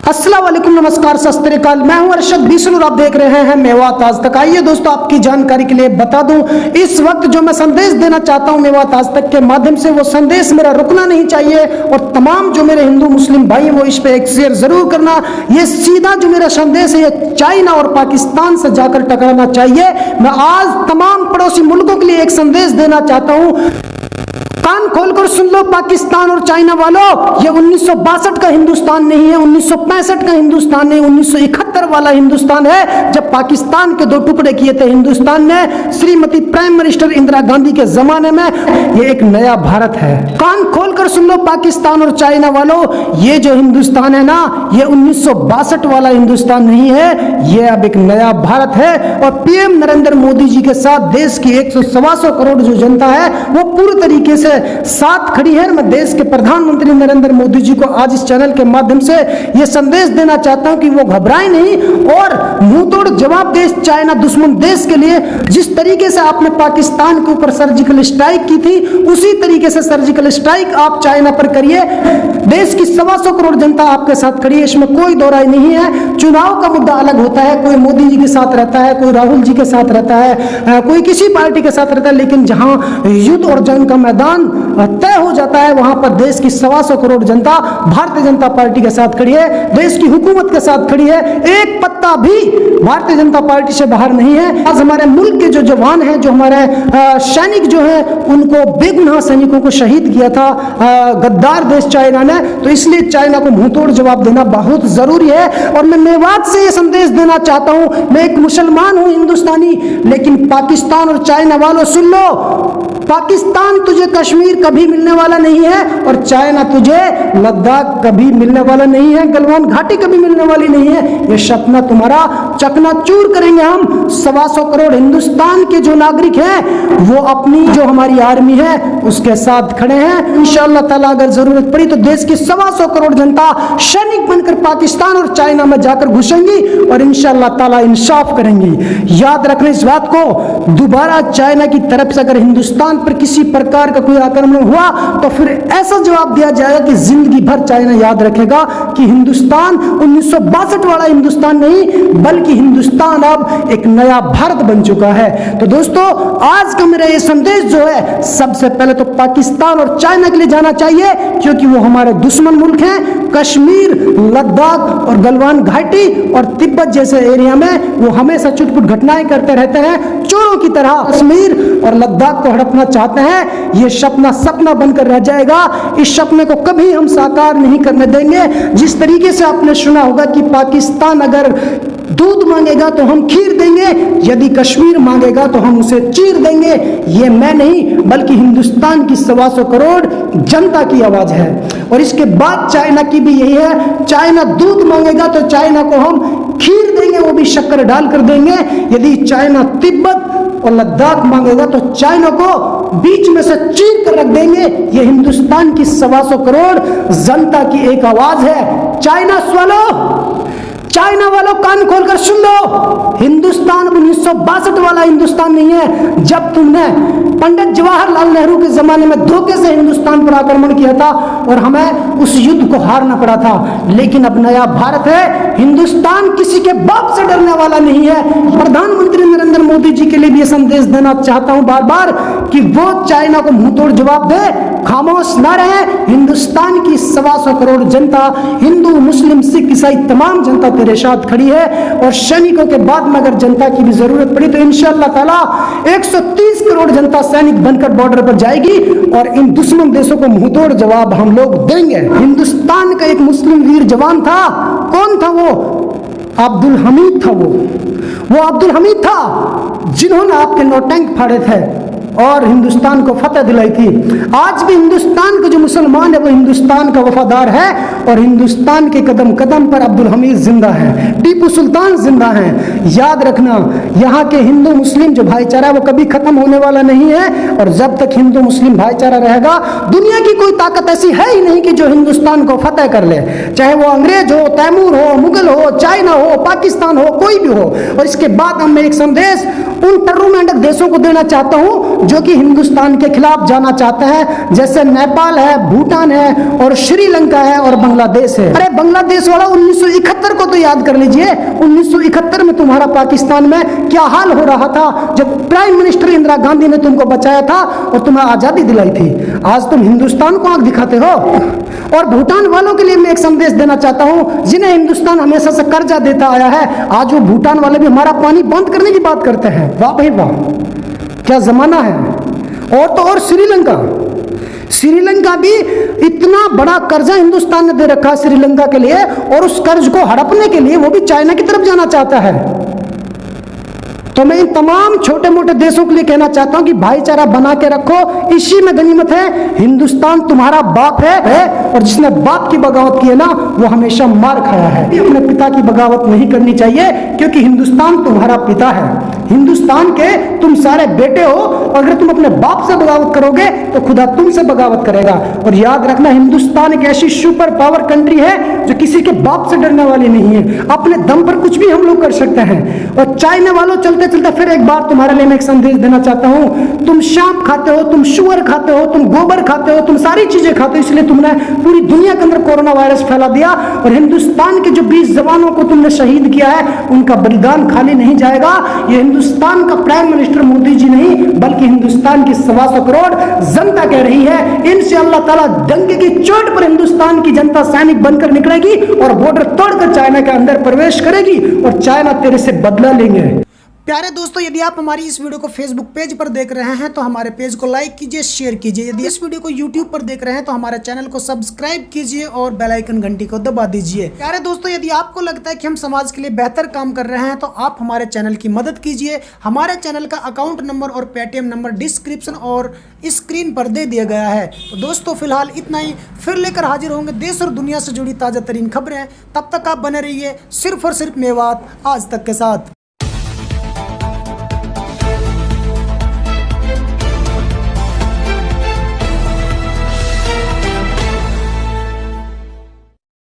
अस्सलाम वालेकुम, नमस्कार, सत श्री अकाल। मैं हूं अरशद बीसल और आप देख रहे हैं मेवात आज तक। आइए दोस्तों, आपकी जानकारी के लिए बता दूं, इस वक्त जो मैं संदेश देना चाहता हूं मेवात आज तक के माध्यम से, वो संदेश मेरा रुकना नहीं चाहिए और तमाम जो मेरे हिंदू मुस्लिम भाई हैं वो इस पे एक शेयर जरूर करना। ये सीधा जो मेरा संदेश है ये चाइना और पाकिस्तान से जाकर टकराना चाहिए। मैं आज तमाम पड़ोसी मुल्कों के लिए एक संदेश देना चाहता हूं, कान खोलकर सुन लो पाकिस्तान और चाइना वालों, ये 1962 का हिंदुस्तान नहीं है, 1965 का हिंदुस्तान नहीं, 1971 वाला हिंदुस्तान है जब पाकिस्तान के दो टुकड़े किए थे हिंदुस्तान ने श्रीमती प्राइम मिनिस्टर इंदिरा गांधी के जमाने में। ये एक नया भारत है। कान खोलकर सुन लो पाकिस्तान और चाइना वालों, ये जो हिंदुस्तान है ना, ये 1962 वाला हिंदुस्तान नहीं है, ये अब एक नया भारत है। और पीएम नरेंद्र मोदी जी के साथ देश की 100 करोड़ जो जनता है वो पूरी तरीके से साथ खड़ी है। मैं देश के प्रधानमंत्री नरेंद्र मोदी जी को आज इस चैनल के माध्यम से यह संदेश देना चाहता हूं कि वो घबराए नहीं और मुंहतोड़ जवाब दे चाइना दुश्मन देश के लिए। जिस तरीके से आपने पाकिस्तान के ऊपर सर्जिकल स्ट्राइक की थी, उसी तरीके से सर्जिकल स्ट्राइक आप चाइना पर करिए। देश की 125 करोड़ जनता आपके साथ खड़ी है, इसमें कोई दो राय नहीं है। चुनाव का मुद्दा अलग होता है, कोई मोदी जी के साथ रहता है, कोई राहुल जी के साथ रहता है, कोई किसी पार्टी के साथ रहता है, लेकिन जहां युद्ध और जंग का मैदान तय हो जाता है वहां पर देश की 125 करोड़ जनता भारतीय जनता पार्टी के साथ खड़ी है, देश की हुकूमत के साथ खड़ी है। एक पत्ता भी भारतीय जनता पार्टी से बाहर नहीं है। आज हमारे मुल्क के जो जवान हैं, जो हमारे सैनिक जो हैं, उनको बेगुनाह सैनिकों को शहीद किया था गद्दार देश चाइना ने, तो इसलिए चाइना को मुंहतोड़ जवाब देना बहुत जरूरी है। और मैं मेवात से ये संदेश देना चाहता हूं, मैं एक मुसलमान हूं, हिंदुस्तानी, लेकिन पाकिस्तान और चाइना वालों सुन लो, पाकिस्तान तुझे कश्मीर कभी मिलने वाला नहीं है और चाइना तुझे लद्दाख कभी मिलने वाला नहीं है, गलवान घाटी कभी मिलने वाली नहीं है। ये सपना तुम्हारा चकनाचूर करेंगे हम। 125 करोड़ हिंदुस्तान के जो नागरिक हैं वो अपनी जो हमारी आर्मी है उसके साथ खड़े हैं। इंशाअल्लाह ताला अगर जरूरत पड़ी तो देश की 125 करोड़ जनता सैनिक बनकर पाकिस्तान और चाइना में जाकर घुसेंगी और इंशाअल्लाह ताला इंसाफ करेंगी। याद रखना इस बात को, दोबारा चाइना की तरफ से अगर हिंदुस्तान पर किसी प्रकार का कोई आक्रमण हुआ तो फिर ऐसा जवाब दिया जाएगा कि जिंदगी भर चाइना याद रखेगा कि हिंदुस्तान 1962 वाला हिंदुस्तान नहीं, बल्कि हिंदुस्तान अब एक नया भारत बन चुका है। तो दोस्तों, आज का मेरा ये संदेश जो है सबसे पहले तो पाकिस्तान और चाइना के लिए जाना चाहिए, क्योंकि वो हमारे दुश्मन मुल्क हैं। कश्मीर, लद्दाख और गलवान घाटी और तिब्बत जैसे एरिया में वो हमेशा चुटपुट घटनाएं करते रहते हैं, चोरों की तरह। कश्मीर और लद्दाख को हड़पना चाहते हैं, ये सपना बनकर रह जाएगा। इस सपने को कभी हम साकार नहीं करने देंगे। जिस तरीके से आपने सुना होगा कि पाकिस्तान अगर दूध मांगेगा तो हम खीर देंगे, यदि कश्मीर मांगेगा तो हम उसे चीर देंगे। ये मैं नहीं, बल्कि हिंदुस्तान की 125 करोड़ जनता की आवाज है। और इसके बाद चाइना की भी यही है, चाइना दूध मांगेगा तो चाइना को हम खीर देंगे, वो भी शक्कर डालकर देंगे। यदि चाइना तिब्बत और लद्दाख मांगेगा तो चाइना को बीच में से चीर कर रख देंगे। ये हिंदुस्तान की 125 करोड़ जनता की एक आवाज है। चाइना चाइना वालों कान खोलकर सुन लो, हिंदुस्तान 1962 वाला हिंदुस्तान नहीं है। जब तुमने पंडित जवाहरलाल नेहरू के जमाने में धोखे से हिंदुस्तान पर आक्रमण किया था और हमें उस युद्ध को हारना पड़ा था, लेकिन अब नया भारत है। हिंदुस्तान किसी के बाप से डरने वाला नहीं है। प्रधानमंत्री नरेंद्र मोदी जी के लिए भी यह संदेश देना चाहता हूं बार बार कि वो चाइना को मुंहतोड़ जवाब दे, खामोश ना रहे। हिंदुस्तान की 125 करोड़ जनता, हिंदू मुस्लिम सिख ईसाई तमाम जनता तेरे साथ खड़ी है। और सैनिकों के बाद में अगर जनता की भी जरूरत पड़ी तो इंशाअल्लाह ताला 130 करोड़ जनता सैनिक बनकर बॉर्डर पर जाएगी और इन दुश्मन देशों को मुंहतोड़ जवाब हम लोग देंगे। हिंदुस्तान का एक मुस्लिम वीर जवान था, कौन था वो? अब्दुल हमीद था। वो अब्दुल हमीद था जिन्होंने आपके नौटंक फाड़े थे और हिंदुस्तान को फतह दिलाई थी। आज भी हिंदुस्तान के जो मुसलमान है वो हिंदुस्तान का वफादार है और हिंदुस्तान के कदम कदम पर अब्दुल हमीद जिंदा है, टीपू सुल्तान जिंदा है। याद रखना, यहाँ के हिंदू मुस्लिम जो भाईचारा वो कभी खत्म होने वाला नहीं है। और जब तक हिंदू मुस्लिम भाईचारा रहेगा, दुनिया की कोई ताकत ऐसी है ही नहीं कि जो हिंदुस्तान को फतह कर ले, चाहे वो अंग्रेज हो, तैमूर हो, मुगल हो, चाइना हो, पाकिस्तान हो, कोई भी हो। और इसके बाद हमें एक संदेश उन टर्रू मेंढक देशों को देना चाहता हूं जो कि हिंदुस्तान के खिलाफ जाना चाहते हैं, जैसे नेपाल है, भूटान है और श्रीलंका है और बांग्लादेश है। अरे बांग्लादेश वाला 1971 को तो याद कर लीजिए। 1971 में तुम्हारा पाकिस्तान में क्या हाल हो रहा था जब प्राइम मिनिस्टर इंदिरा गांधी ने तुमको बचाया था और तुम्हें आजादी दिलाई थी। आज तुम हिंदुस्तान को आंख दिखाते हो। और भूटान वालों के लिए मैं एक संदेश देना चाहता हूं, जिन्हें हिंदुस्तान हमेशा से कर्जा देता आया है, आज वो भूटान वाले भी हमारा पानी बंद करने की बात करते हैं। वाह भाई वाह, क्या जमाना है। और तो और श्रीलंका भी इतना बड़ा कर्जा हिंदुस्तान ने दे रखा है श्रीलंका के लिए, और उस कर्ज को हड़पने के लिए वो भी चाइना की तरफ जाना चाहता है। तो मैं इन तमाम छोटे मोटे देशों के लिए कहना चाहता हूं कि भाईचारा बना के रखो, इसी में गनीमत है। हिंदुस्तान तुम्हारा बाप है और जिसने बाप की बगावत की है ना, वो हमेशा मार खाया है। अपने पिता की बगावत नहीं करनी चाहिए, क्योंकि हिंदुस्तान तुम्हारा पिता है। हिंदुस्तान के तुम सारे बेटे हो। अगर तुम अपने बाप से बगावत करोगे तो खुदा तुमसे बगावत करेगा। और याद रखना, हिंदुस्तान एक ऐसी सुपर पावर कंट्री है जो किसी के बाप से डरने वाली नहीं है। अपने दम पर कुछ भी हम लोग कर सकते हैं। और चाइना वालों, चलते चलते फिर एक बार तुम्हारे लिए मैं एक संदेश देना चाहता हूं। तुम सांप खाते हो, तुम शुअर खाते हो, तुम गोबर खाते हो, तुम सारी चीजें खाते हो, इसलिए तुमने पूरी दुनिया के अंदर कोरोना वायरस फैला दिया। और हिंदुस्तान के जो 20 जवानों को तुमने शहीद किया है, उनका बलिदान खाली नहीं जाएगा। ये हिंदुस्तान का प्राइम मिनिस्टर मोदी जी नहीं, बल्कि हिंदुस्तान की 125 करोड़ जनता कह रही है। इंशाअल्लाह ताला डंके की चोट पर हिंदुस्तान की जनता सैनिक बनकर निकलेगी और बॉर्डर तोड़कर चाइना के अंदर प्रवेश करेगी और चाइना तेरे से बदला लेंगे। प्यारे दोस्तों, यदि आप हमारी इस वीडियो को फेसबुक पेज पर देख रहे हैं तो हमारे पेज को लाइक कीजिए, शेयर कीजिए। यदि इस वीडियो को यूट्यूब पर देख रहे हैं तो हमारे चैनल को सब्सक्राइब कीजिए और बेल आइकन घंटी को दबा दीजिए। प्यारे दोस्तों, यदि आपको लगता है कि हम समाज के लिए बेहतर काम कर रहे हैं तो आप हमारे चैनल की मदद कीजिए। हमारे चैनल का अकाउंट नंबर और पेटीएम नंबर डिस्क्रिप्शन और स्क्रीन पर दे दिया गया है। तो दोस्तों, फिलहाल इतना ही। फिर लेकर हाजिर होंगे देश और दुनिया से जुड़ी ताज़ा तरीन खबरें। तब तक आप बने रहिए सिर्फ और सिर्फ मेवात आज तक के साथ।